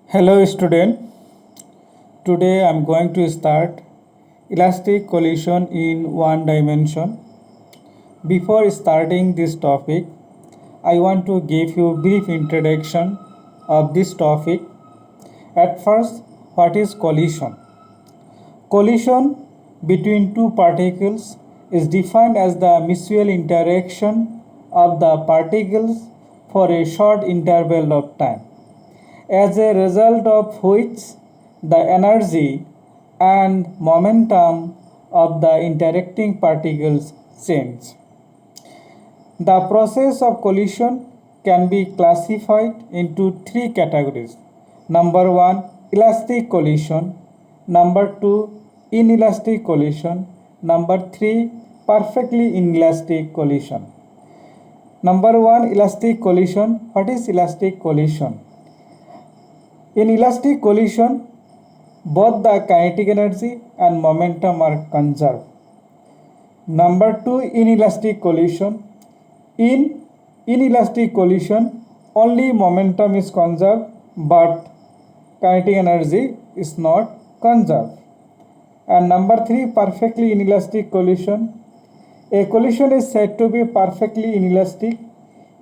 Hello student, today I am going to start elastic collision in one dimension. Before starting this topic, I want to give you a brief introduction of this topic. At first, what is collision? Collision between two particles is defined as the mutual interaction of the particles for a short interval of time, as a result of which the energy and momentum of the interacting particles change. The process of collision can be classified into three categories. Number one, elastic collision. Number two, inelastic collision. Number three, perfectly inelastic collision. Number one, elastic collision. What is elastic collision? In elastic collision, both the kinetic energy and momentum are conserved. Number two, inelastic collision. In inelastic collision, only momentum is conserved, but kinetic energy is not conserved. And number three, perfectly inelastic collision. A collision is said to be perfectly inelastic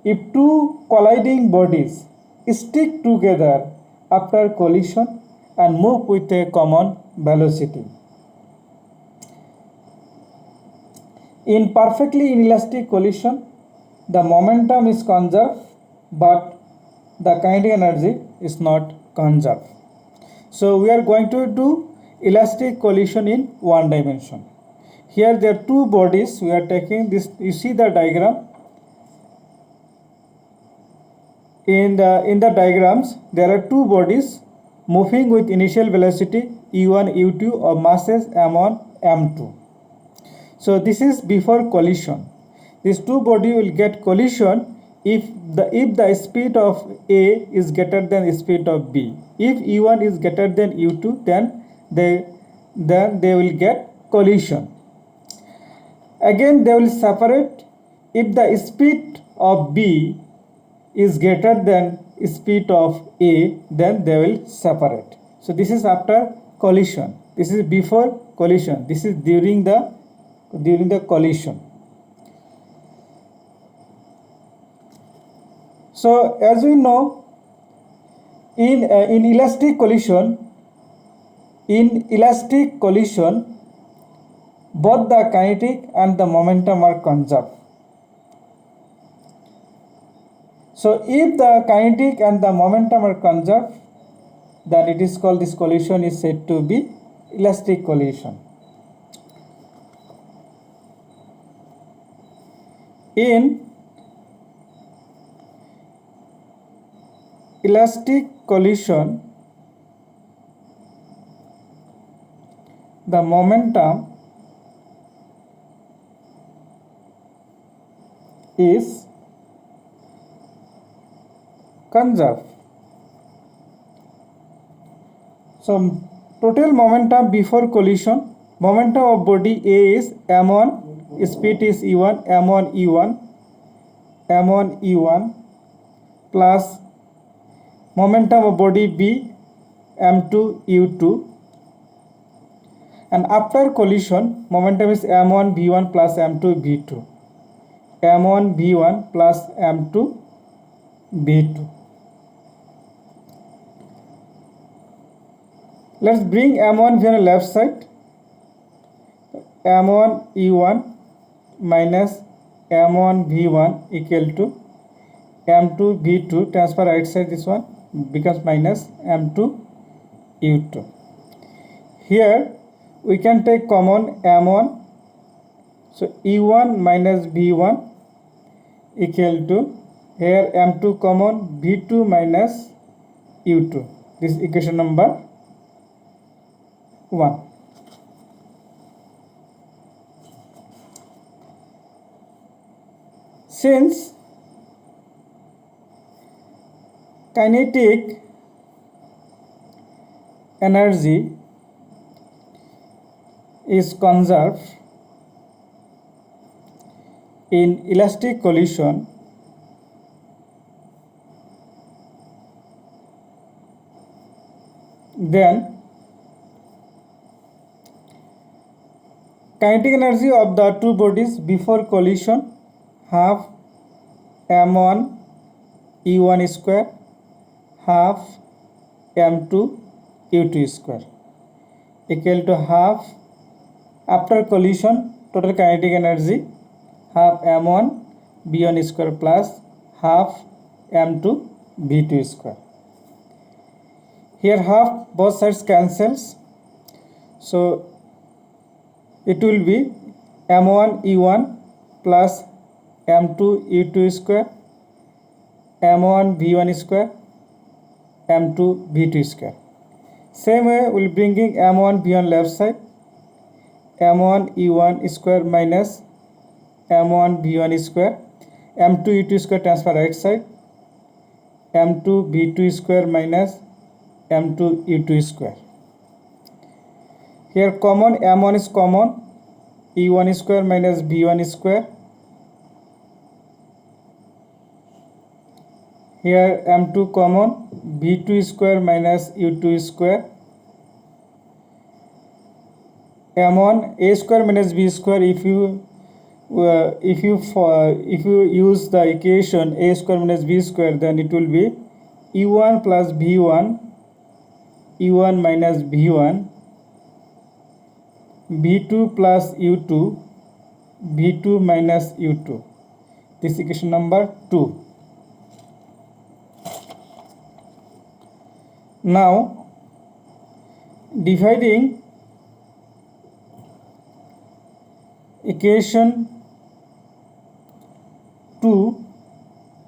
if two colliding bodies stick together after collision and move with a common velocity. In perfectly inelastic collision, the momentum is conserved, but the kinetic energy is not conserved. So we are going to do elastic collision in one dimension. Here there are two bodies. We are taking this. You see the diagram. In the diagrams, there are two bodies moving with initial velocity u1, u2 of masses m1, m2. So this is before collision. These two bodies will get collision if the speed of A is greater than the speed of B. If u1 is greater than u2, then they will get collision. Again, they will separate if the speed of B is greater than speed of A, then they will separate. So this is after collision. This is before collision. This is during the collision. So as we know, in elastic collision, both the kinetic and the momentum are conserved. So if the kinetic and the momentum are conserved, then it is called, this collision is said to be elastic collision. In elastic collision, the momentum is conserved. So total momentum before collision, momentum of body A is m1, speed is e1, m1 e1 plus momentum of body B m2 u2, and after collision momentum is m1 v1 plus m2 v2, m1 v1 plus m2 v2. Let's bring m1 v1 on the left side. m1 e1 minus m1 v1 equal to m2 v2. Transfer right side, this one becomes minus m2 u2. Here we can take common m1. So e1 minus v1 equal to, here m2 common, v2 minus u2. This is equation number 1. Since kinetic energy is conserved in elastic collision, Then kinetic energy of the two bodies before collision, half m1 u1 square half m2 u2 square equal to half, after collision total kinetic energy, half m1 b1 square plus half m2 b2 square. Here half both sides cancels, so it will be m1 e1 plus m2 e2 square, m1 b1 square, m2 b2 square. Same way we'll bringing m1 b1 left side, m1 e1 square minus m1 b1 square, m2 e2 square transfer right side, m2 b2 square minus m2 e2 square. Here common m1 is common, e1 square minus b1 square. Here m2 common, b2 square minus u2 square. m1 a square minus b square, if you use the equation a square minus b square, then it will be e1 plus b1, e1 minus b1, b2 plus u2, b2 minus u2. This is equation number 2. Now dividing equation 2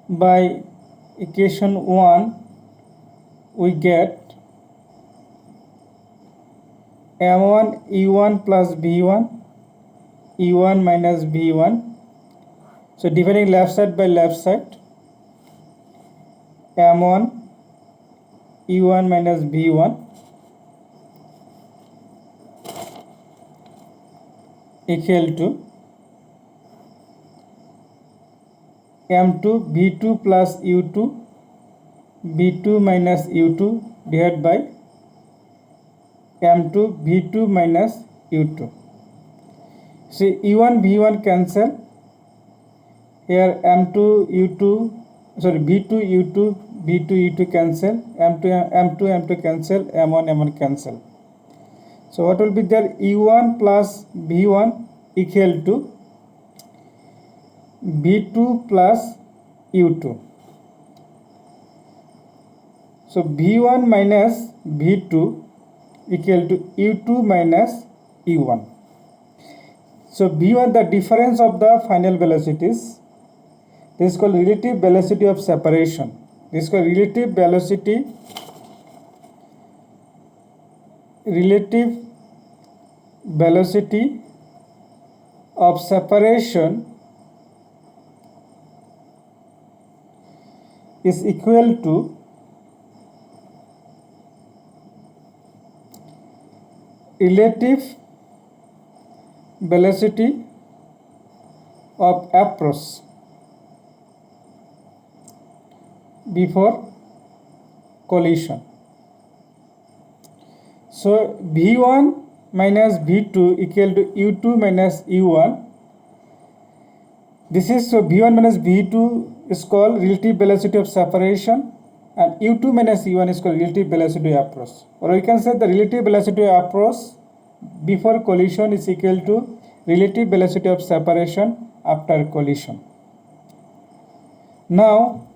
by equation 1, we get m1 e1 plus b1, e1 minus b1. So dividing left side by left side, m1 e1 minus b1 equal to m2 b2 plus u2, b2 minus u2 divided by m2 b2 minus u2. See, e1 b1 cancel. Here m2 u2, sorry, b2 u2, b2 u2 cancel, m2 cancel, m1 cancel. So what will be there? e1 plus b1 equal to b2 plus u2. So b1 minus b2 equal to u2 minus e1. So b1, the difference of the final velocities. This is called relative velocity of separation. This is called relative velocity of separation is equal to relative velocity of approach before collision. So v1 minus v2 equal to u2 minus u1. This is, so v1 minus v2 is called relative velocity of separation, and u2 minus u1 is called relative velocity of approach. Or we can say the relative velocity of approach before collision is equal to relative velocity of separation after collision. Now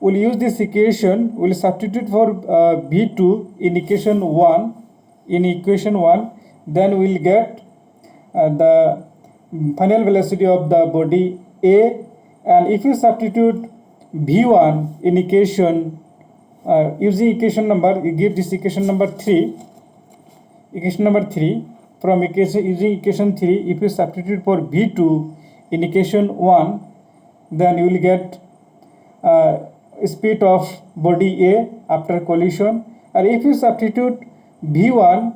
we'll use this equation, we'll substitute for v2 in equation 1, then we'll get the final velocity of the body A, and if you substitute v1 in equation using equation number, you give this equation number 3, from equation, using equation 3, if you substitute for v2 in equation 1, then you will get speed of body A after collision. And if you substitute v1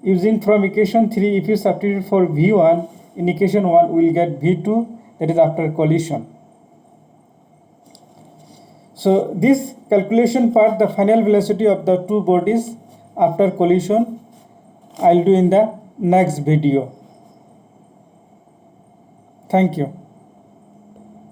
using from equation 3, if you substitute for v1 in equation 1, we will get v2, that is after collision. So this calculation part, the final velocity of the two bodies after collision I'll do in the next video. Thank you.